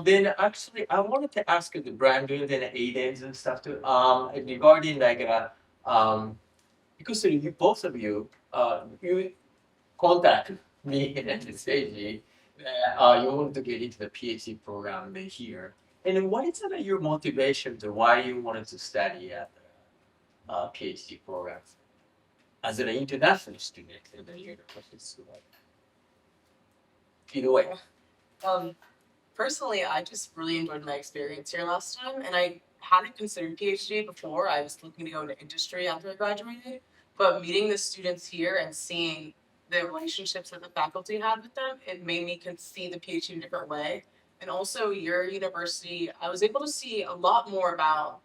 Then actually, I wanted to ask you the Brandon and Aiden's and stuff too. Regarding because you both of you, you contacted me at the stage that you want to get into the PhD program here. And then what is your motivation to why you wanted to study at the PhD program as an international student in the university school? Either way. Um, Personally, I just really enjoyed my experience here last time, and I hadn't considered PhD before. I was looking to go into industry after I graduated, but meeting the students here and seeing the relationships that the faculty had with them, it made me see the PhD in a different way. And also, your university, I was able to see a lot more about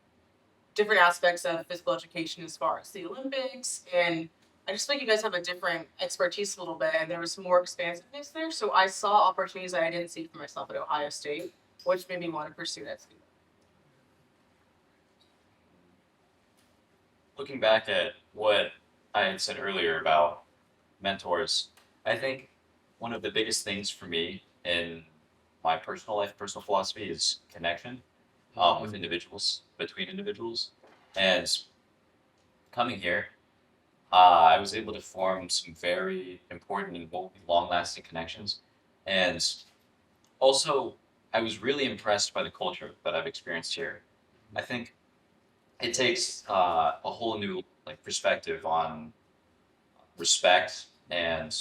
different aspects of physical education as far as the Olympics. And I just think you guys have a different expertise a little bit, and there was more expansiveness there. So I saw opportunities that I didn't see for myself at Ohio State, which made me want to pursue that school. Looking back at what I had said earlier about mentors, I think one of the biggest things for me in my personal life, personal philosophy is connection with individuals, between individuals. And coming here, I was able to form some very important and long lasting connections. And also, I was really impressed by the culture that I've experienced here. I think it takes a whole new like perspective on respect and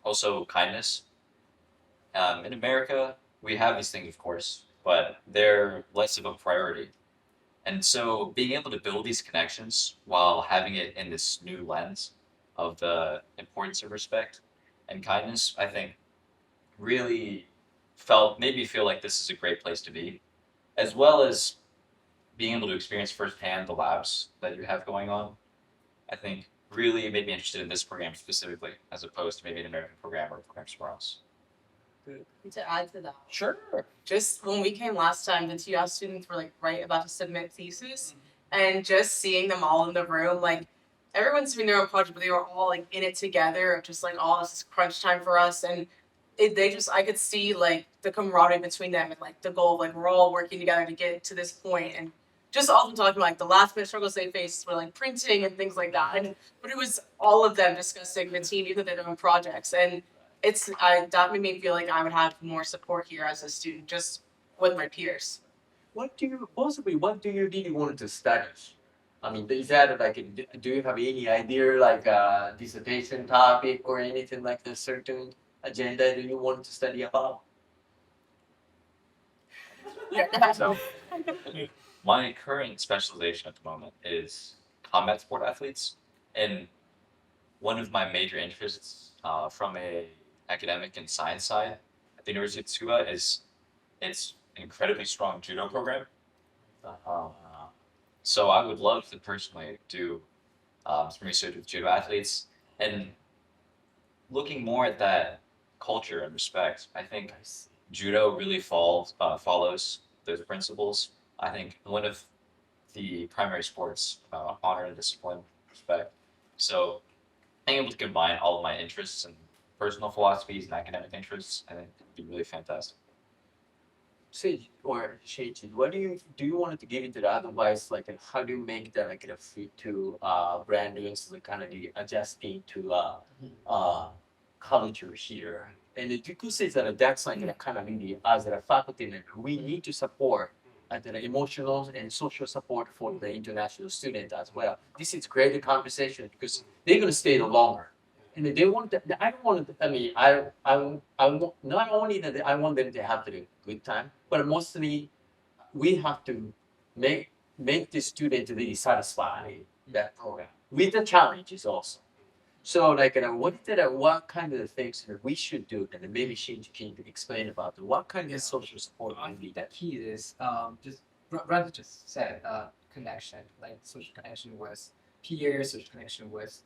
also kindness. In America, we have these things, of course, but they're less of a priority. And so being able to build these connections while having it in this new lens of the importance of respect and kindness, I think really felt made me feel like this is a great place to be, as well as being able to experience firsthand the labs that you have going on. I think really made me interested in this program specifically, as opposed to maybe an American program or a program somewhere else. To add to that, Sure. just when we came last time, the TS students were like right about to submit thesis, and just seeing them all in the room, like everyone's doing their own project, but they were all like in it together, just like, oh, this is crunch time for us, and they just I could see like the camaraderie between them and like the goal, like we're all working together to get to this point, and just all of them talking about like the last minute struggles they faced were like printing and things like that, and but it was all of them discussing the team, even their own projects, and that made me feel like I would have more support here as a student, just with my peers. What do you possibly what do you really want to study? I mean, is that like do you have any idea like a dissertation topic or anything like a certain agenda that you want to study about? Yeah. So my current specialization at the moment is combat sport athletes, and one of my major interests from a academic and science side at the University of Tsukuba is its incredibly strong judo program. Uh, so I would love to personally do some research with judo athletes and looking more at that culture and respect. I think judo really follows those principles. I think one of the primary sports honor and discipline, respect. So being able to combine all of my interests and personal philosophies and academic interests, I think would be really fantastic. Say or Shaichi, what do you want to give into the advice like how do you make that like a fit to brand new so kind of the adjusting to uh culture here. And the Duku says that that's like a kind of really as a faculty member, we need to support the emotional and social support for the international student as well. This is great conversation because they're gonna stay the longer. And they want I don't want to, I mean, I want, not only that I want them to have a good time, but mostly we have to make the student really satisfied that program with the challenges also. So like what kind of things that we should do and then maybe Shinji can explain about what kind of social support I we think need. the key is just rather just said connection, like social connection with peers, social connection with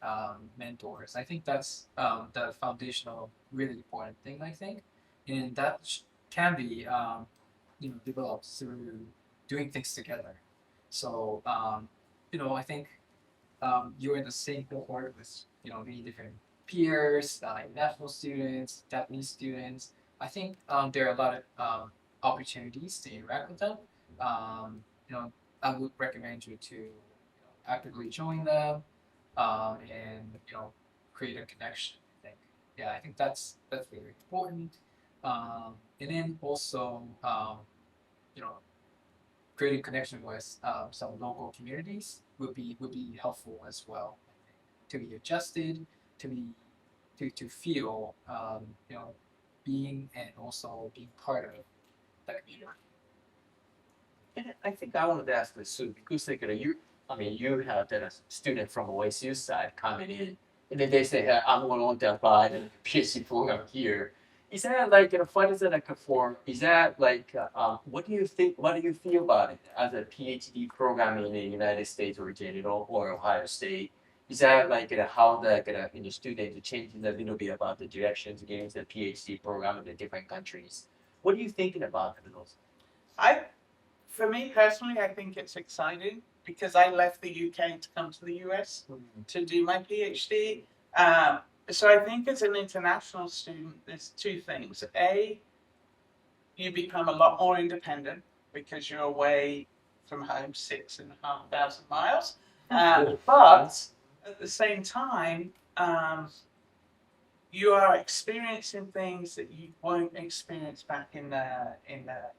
mentors. I think that's the foundational, really important thing. I think, and that can be developed through doing things together. So I think you're in the same cohort with many different peers, international students, Japanese students. I think there are a lot of opportunities to interact with them, I would recommend you to actively join them, and create a connection. I think that's very important. And then also, you know, creating connection with some local communities would be helpful as well. To be adjusted, to be to feel being and also being part of the community. And I think I wanted to ask this too, because like you have that a student from OSU side coming in, and then they say, hey, I'm going to apply to the PhD program here. Is that like, what is it like for? Is that like, what do you think? What do you feel about it as a PhD program in the United States or general or Ohio State? Is that like how the student changes a little bit about the directions getting the PhD program in the different countries? What are you thinking about those? I, for me personally, I think it's exciting because I left the UK to come to the US to do my PhD. So I think as an international student, there's two things. A, you become a lot more independent because you're away from home 6,500 miles. But at the same time, you are experiencing things that you won't experience back in the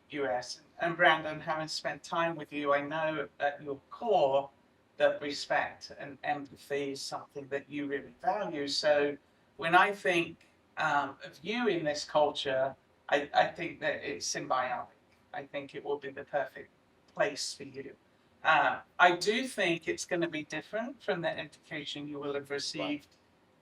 US. And Brandon, having spent time with you, I know at your core that respect and empathy is something that you really value. So when I think of you in this culture, I think that it's symbiotic. I think it will be the perfect place for you. I do think it's going to be different from the education you will have received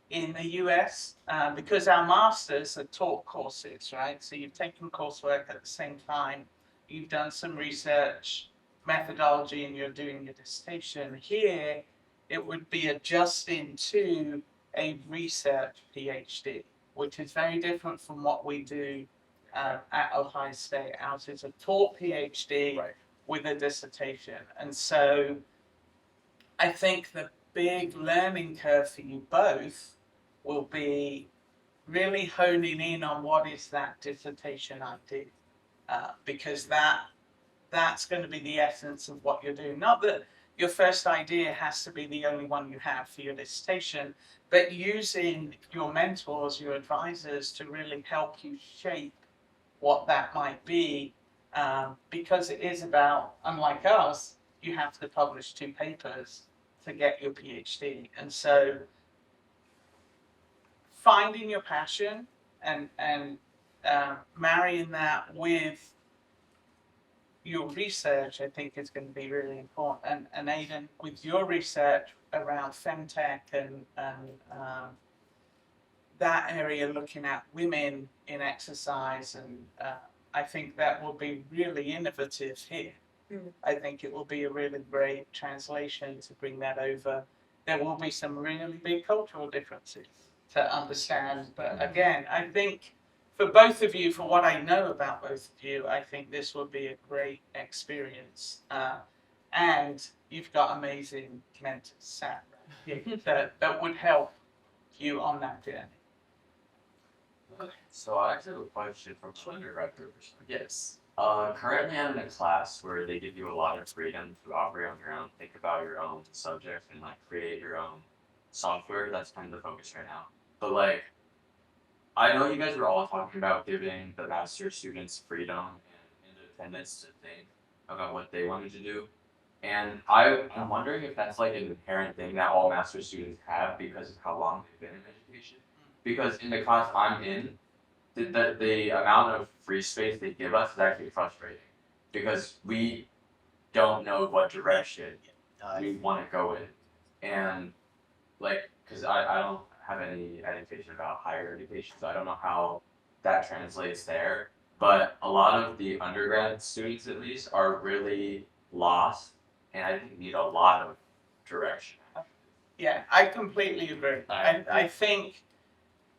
in the US because our masters are taught courses, right? So you've taken coursework at the same time, you've done some research methodology, and you're doing your dissertation. Here, it would be adjusting to a research PhD, which is very different from what we do at Ohio State. Ours is a taught PhD with a dissertation. And so I think the big learning curve for you both will be really honing in on what is that dissertation idea, because that's going to be the essence of what you're doing. Not that your first idea has to be the only one you have for your dissertation, but using your mentors, your advisors, to really help you shape what that might be, because it is about, unlike us, you have to publish 2 papers to get your PhD. And so finding your passion and marrying that with your research, I think, is going to be really important. And Aidan, with your research around femtech and that area, looking at women in exercise, and I think that will be really innovative here. I think it will be a really great translation to bring that over. There will be some really big cultural differences to understand, but again, I think for both of you, for what I know about both of you, I think this will be a great experience. And you've got amazing mentors, Sam, that would help you on that journey. So I actually have a question from an undergraduate perspective. Yes. Currently I'm in a class where they give you a lot of freedom to operate on your own, think about your own subject, and like create your own software. That's kind of the focus right now. But like, I know you guys are all talking about giving the master students freedom and independence to think about what they wanted to do. And I'm wondering if that's like an inherent thing that all master students have because of how long they've been in education. Because in the class I'm in, the amount of free space they give us is actually frustrating. Because we don't know what direction we want to go in. And like, because I don't have any education about higher education, so I don't know how that translates there. But a lot of the undergrad students, at least, are really lost, and I think need a lot of direction. Yeah, I completely agree. I think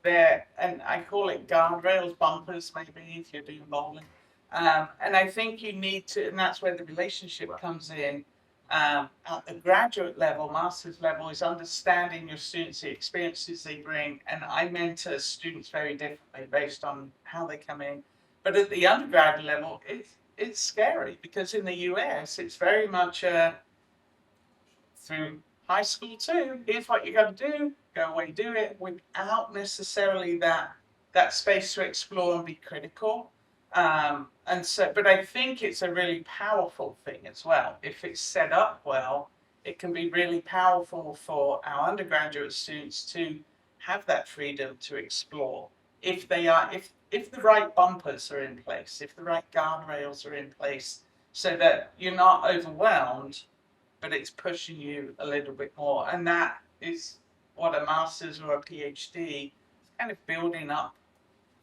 there, and I call it guardrails, bumpers, maybe if you're doing bowling. And I think you need to, and that's where the relationship comes in. At the graduate level, master's level, is understanding your students, the experiences they bring. And I mentor students very differently based on how they come in. But at the undergrad level, it's scary because in the US, it's very much through high school too. Here's what you got to do. Go away, do it without necessarily that space to explore and be critical. And so, but I think it's a really powerful thing as well. If it's set up well, it can be really powerful for our undergraduate students to have that freedom to explore. If they are, if the right bumpers are in place, if the right guardrails are in place, so that you're not overwhelmed, but it's pushing you a little bit more. And that is what a master's or a PhD is kind of building up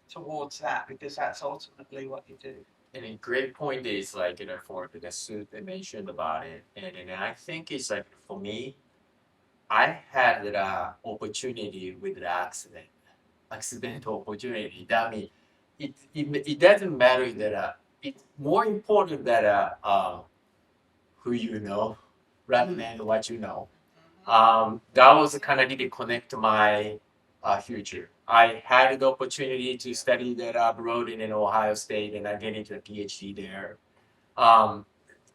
towards that, because that's ultimately what you do. And a great point is like, for the student that mentioned about it, and I think it's like for me, I had the opportunity with the accidental opportunity. That means it doesn't matter that it's more important that who you know rather than what you know. That was kind of really connect to my future. I had the opportunity to study that abroad in Ohio State, and I get into a PhD there.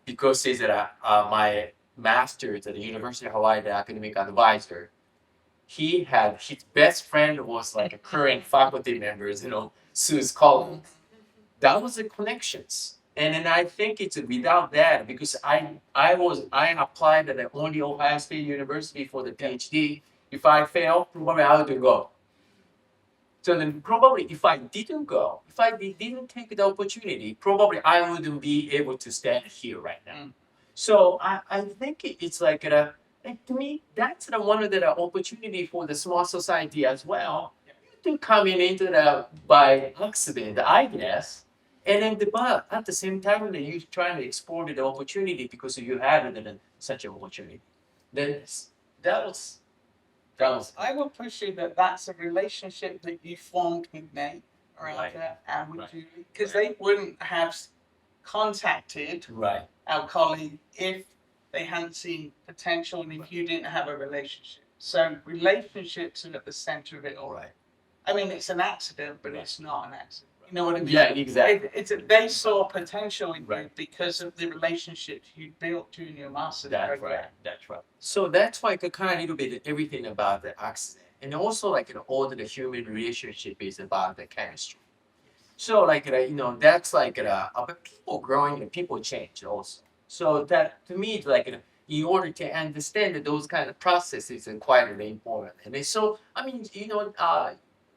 Because he's my master's at the University of Hawaii, the academic advisor. He had his best friend was like a current faculty members, Sue's Collins. That was the connections. And then I think it's without that, because I applied at the only Ohio State University for the PhD. If I fail, probably I would go. So then probably if I didn't go, if I didn't take the opportunity, probably I wouldn't be able to stand here right now. So I think it's like to me, that's one of the opportunity for the small society as well. You do coming into the by accident, I guess. And then but at the same time that you trying to explore the opportunity because you had such an opportunity. Then that was I will push you that that's a relationship that you formed with Nate around Right. there and with Right. Julie, because they wouldn't have contacted right. our colleague if they hadn't seen potential and if you didn't have a relationship. So relationships are at the center of it all. Right. I mean, it's an accident, but it's not an accident. You know what I mean? Yeah, exactly. They saw potential in you Right. because of the relationships you built during your master's That's program. right. That's right. So that's why I could kind of a little bit everything about the accident, and also like all the human relationship is about the chemistry. So like that's like about people growing and people change also. So that to me it's like in order to understand that those kind of processes are quite really important. And then, so I mean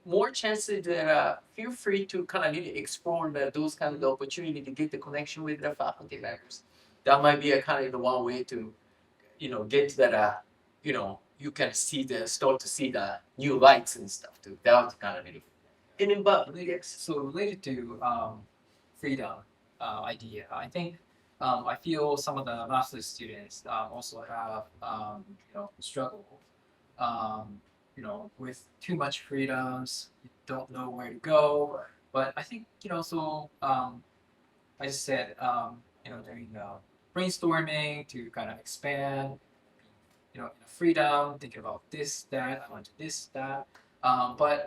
more chances that feel free to kind of really explore those kind of opportunity to get the connection with the faculty members. That might be a kind of the one way to get to that you can start to see the new lights and stuff too. That was kind of really. And then, but yes. So related to freedom idea, I think I feel some of the master's students also have struggle with too much freedoms. You don't know where to go. But I think so I just said doing brainstorming to kind of expand freedom, thinking about this, that, I want to do this, that. But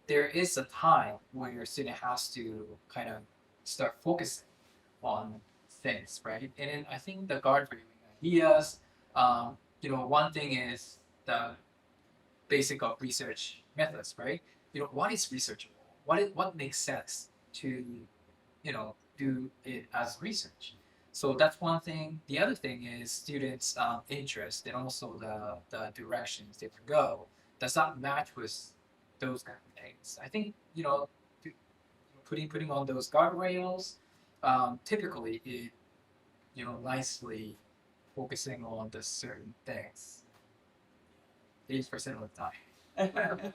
there is a time where your student has to kind of start focusing on things, right? And then I think the guardrailing ideas, one thing is the basic of research methods, right? What is researchable? What makes sense to, do it as research? So that's one thing. The other thing is students' interest and also the directions they can go does not match with those kind of things. I think putting on those guardrails, typically it nicely focusing on the certain things. 80% of the time.